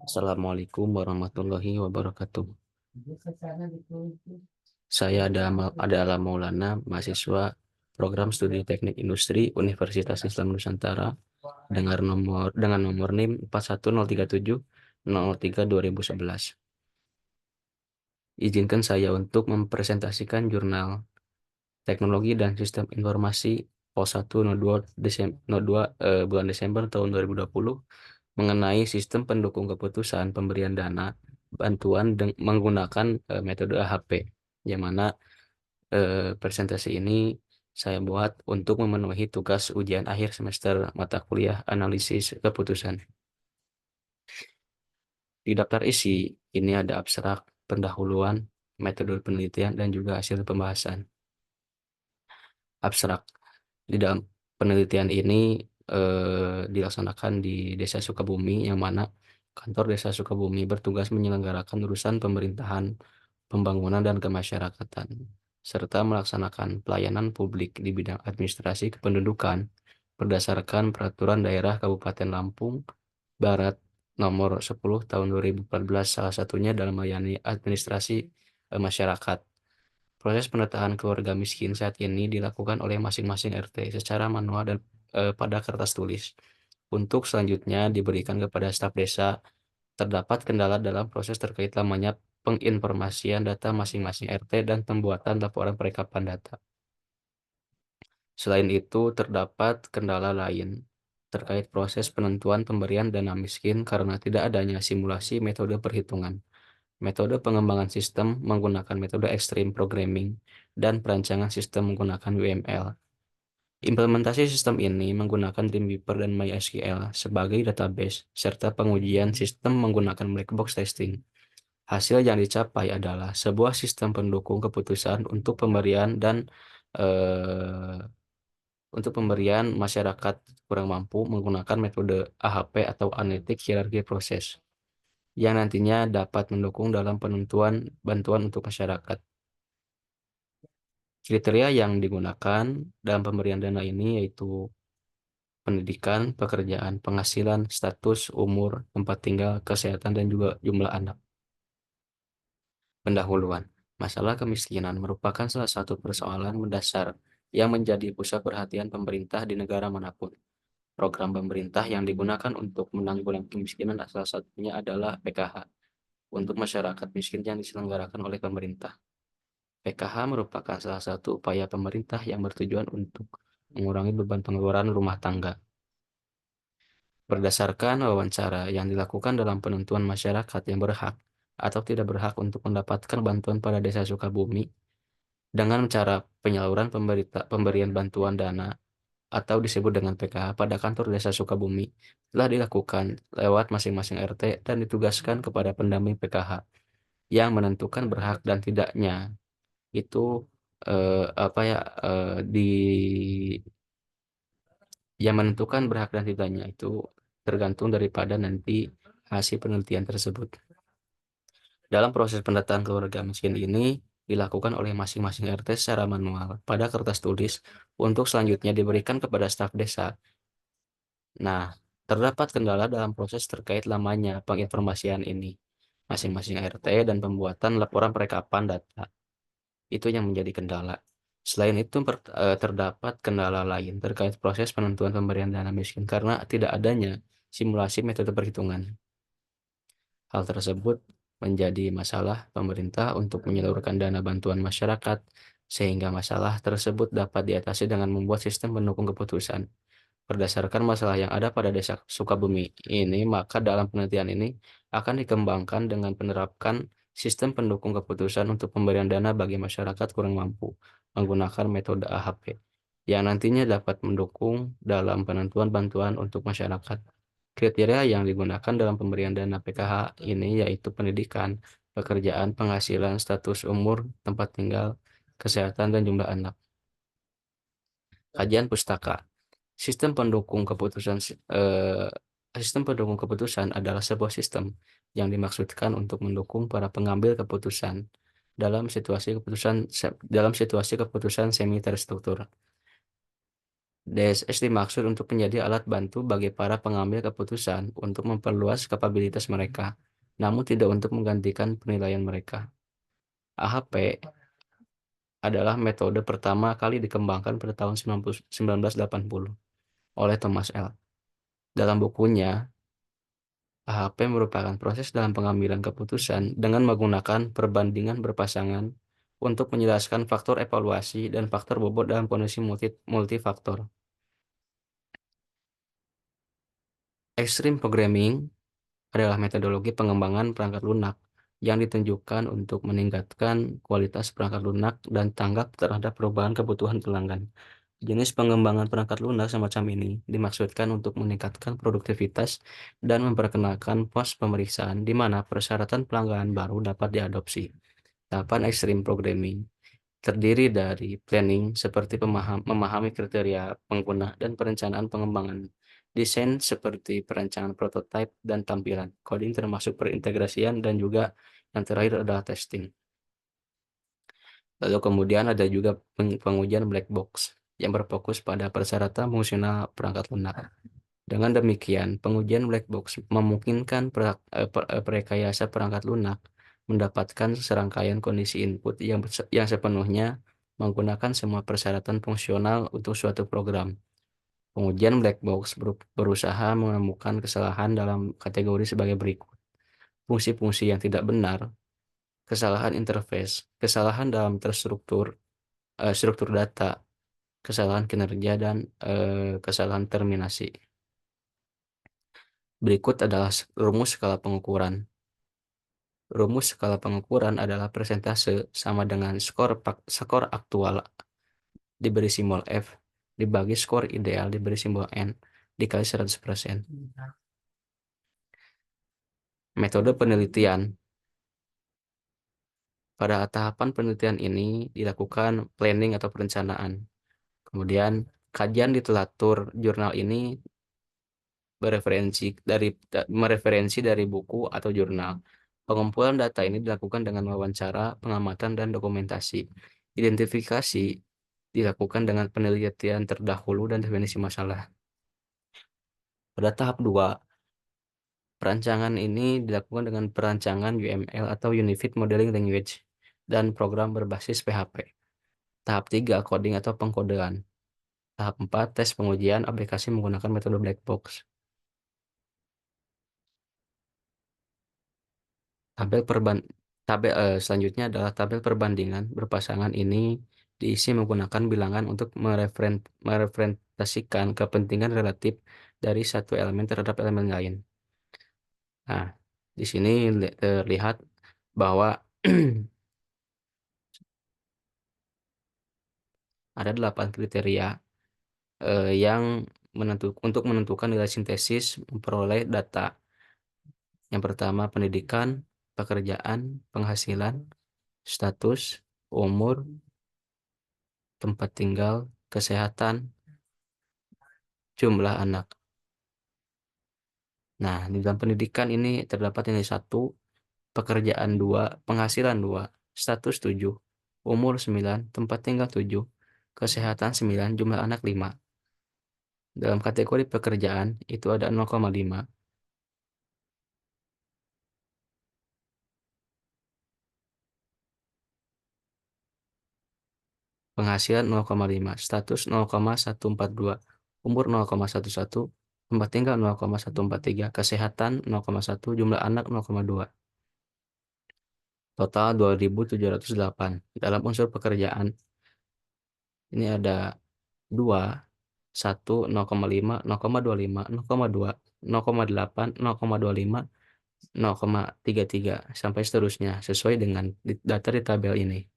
Assalamualaikum warahmatullahi wabarakatuh. Saya adalah Maulana, mahasiswa program studi teknik industri Universitas Islam Nusantara dengan nomor NIM 41037003 2011. Izinkan saya untuk mempresentasikan jurnal Teknologi dan Sistem Informasi O1 02 bulan Desember tahun 2020 mengenai sistem pendukung keputusan pemberian dana bantuan menggunakan metode AHP, yang mana presentasi ini saya buat untuk memenuhi tugas ujian akhir semester mata kuliah analisis keputusan. Di daftar isi ini ada abstrak, pendahuluan, metode penelitian, dan juga hasil pembahasan. Abstrak. Di dalam penelitian ini dilaksanakan di Desa Sukabumi, yang mana kantor Desa Sukabumi bertugas menyelenggarakan urusan pemerintahan, pembangunan, dan kemasyarakatan, serta melaksanakan pelayanan publik di bidang administrasi kependudukan berdasarkan Peraturan Daerah Kabupaten Lampung Barat Nomor 10 Tahun 2014, salah satunya dalam melayani administrasi masyarakat. Proses penataan keluarga miskin saat ini dilakukan oleh masing-masing RT secara manual dan pada kertas tulis. Untuk selanjutnya diberikan kepada staf desa. Terdapat kendala dalam proses terkait lamanya penginformasian data masing-masing RT dan pembuatan laporan perekapan data. Selain itu, terdapat kendala lain terkait proses penentuan pemberian dana miskin karena tidak adanya simulasi metode perhitungan. Metode pengembangan sistem menggunakan metode Extreme Programming dan perancangan sistem menggunakan UML. Implementasi sistem ini menggunakan Dreamweaver dan MySQL sebagai database, serta pengujian sistem menggunakan black box testing. Hasil yang dicapai adalah sebuah sistem pendukung keputusan eh, untuk pemberian masyarakat kurang mampu menggunakan metode AHP atau Analytic Hierarchy Process, yang nantinya dapat mendukung dalam penentuan bantuan untuk masyarakat. Kriteria yang digunakan dalam pemberian dana ini yaitu pendidikan, pekerjaan, penghasilan, status, umur, tempat tinggal, kesehatan, dan juga jumlah anak. Pendahuluan. Masalah kemiskinan merupakan salah satu persoalan mendasar yang menjadi pusat perhatian pemerintah di negara manapun. Program pemerintah yang digunakan untuk menanggulangi kemiskinan salah satunya adalah PKH untuk masyarakat miskin yang diselenggarakan oleh pemerintah. PKH merupakan salah satu upaya pemerintah yang bertujuan untuk mengurangi beban pengeluaran rumah tangga. Berdasarkan wawancara yang dilakukan dalam penentuan masyarakat yang berhak atau tidak berhak untuk mendapatkan bantuan pada Desa Sukabumi, dengan cara penyaluran pemberian bantuan dana atau disebut dengan PKH pada kantor Desa Sukabumi telah dilakukan lewat masing-masing RT dan ditugaskan kepada pendamping PKH yang menentukan berhak dan tidaknya itu eh, apa ya di yang menentukan berhak dan tidaknya itu tergantung daripada nanti hasil penelitian tersebut. Dalam proses pendataan keluarga miskin ini dilakukan oleh masing-masing RT secara manual pada kertas tulis untuk selanjutnya diberikan kepada staf desa. Nah, terdapat kendala dalam proses terkait lamanya penginformasian ini. Masing-masing RT dan pembuatan laporan perekapan data. Itu yang menjadi kendala. Selain itu, terdapat kendala lain terkait proses penentuan pemberian dana miskin karena tidak adanya simulasi metode perhitungan. Hal tersebut menjadi masalah pemerintah untuk menyalurkan dana bantuan masyarakat, sehingga masalah tersebut dapat diatasi dengan membuat sistem pendukung keputusan. Berdasarkan masalah yang ada pada Desa Sukabumi ini, maka dalam penelitian ini akan dikembangkan dengan penerapkan sistem pendukung keputusan untuk pemberian dana bagi masyarakat kurang mampu menggunakan metode AHP, yang nantinya dapat mendukung dalam penentuan bantuan untuk masyarakat. Kriteria yang digunakan dalam pemberian dana PKH ini yaitu pendidikan, pekerjaan, penghasilan, status umur, tempat tinggal, kesehatan, dan jumlah anak. Kajian pustaka. Sistem pendukung keputusan eh, Sistem pendukung keputusan adalah sebuah sistem yang dimaksudkan untuk mendukung para pengambil keputusan dalam situasi keputusan semi terstruktur. DSS dimaksud untuk menjadi alat bantu bagi para pengambil keputusan untuk memperluas kapabilitas mereka, namun tidak untuk menggantikan penilaian mereka. AHP adalah metode pertama kali dikembangkan pada tahun 1980 oleh Thomas L. Dalam bukunya, AHP merupakan proses dalam pengambilan keputusan dengan menggunakan perbandingan berpasangan untuk menjelaskan faktor evaluasi dan faktor bobot dalam kondisi multifaktor. Extreme programming adalah metodologi pengembangan perangkat lunak yang ditunjukkan untuk meningkatkan kualitas perangkat lunak dan tanggap terhadap perubahan kebutuhan pelanggan. Jenis pengembangan perangkat lunak semacam ini dimaksudkan untuk meningkatkan produktivitas dan memperkenalkan pos pemeriksaan di mana persyaratan pelanggan baru dapat diadopsi. Tahapan ekstrim programming terdiri dari planning seperti memahami kriteria pengguna dan perencanaan pengembangan, desain seperti perancangan prototipe dan tampilan, coding termasuk perintegrasian, dan juga yang terakhir adalah testing. Lalu kemudian ada juga pengujian black box yang berfokus pada persyaratan fungsional perangkat lunak. Dengan demikian, pengujian black box memungkinkan perekayasa perangkat lunak mendapatkan serangkaian kondisi input yang sepenuhnya menggunakan semua persyaratan fungsional untuk suatu program. Pengujian black box berusaha menemukan kesalahan dalam kategori sebagai berikut: fungsi-fungsi yang tidak benar, kesalahan interface, kesalahan dalam struktur data, kesalahan kinerja, dan kesalahan terminasi. Berikut adalah rumus skala pengukuran. Rumus skala pengukuran adalah persentase sama dengan skor aktual diberi simbol F dibagi skor ideal diberi simbol N dikali 100%. Metode penelitian. Pada tahapan penelitian ini dilakukan planning atau perencanaan. Kemudian kajian literatur jurnal ini mereferensi dari buku atau jurnal. Pengumpulan data ini dilakukan dengan wawancara, pengamatan, dan dokumentasi. Identifikasi dilakukan dengan penelitian terdahulu dan definisi masalah. Pada tahap 2, perancangan ini dilakukan dengan perancangan UML atau Unified Modeling Language dan program berbasis PHP. Tahap 3, coding atau pengkodean. Tahap 4, tes pengujian aplikasi menggunakan metode black box. Selanjutnya adalah tabel perbandingan berpasangan. Ini diisi menggunakan bilangan untuk merepresentasikan kepentingan relatif dari satu elemen terhadap elemen lain. Nah, di sini terlihat bahwa ada 8 kriteria yang untuk menentukan nilai sintesis memperoleh data. Yang pertama, pendidikan, pekerjaan, penghasilan, status, umur, tempat tinggal, kesehatan, jumlah anak. Nah, di dalam pendidikan ini terdapat nilai 1, pekerjaan 2, penghasilan 2, status 7, umur 9, tempat tinggal 7, kesehatan 9, jumlah anak 5. Dalam kategori pekerjaan itu ada 0,5. Penghasilan 0,5, status 0,142, umur 0,11, tempat tinggal 0,143, kesehatan 0,1, jumlah anak 0,2. Total 2.708. Dalam unsur pekerjaan ini ada 2, 1, 0,5, 0,25, 0,2, 0,8, 0,25, 0,33 sampai seterusnya sesuai dengan data di tabel ini.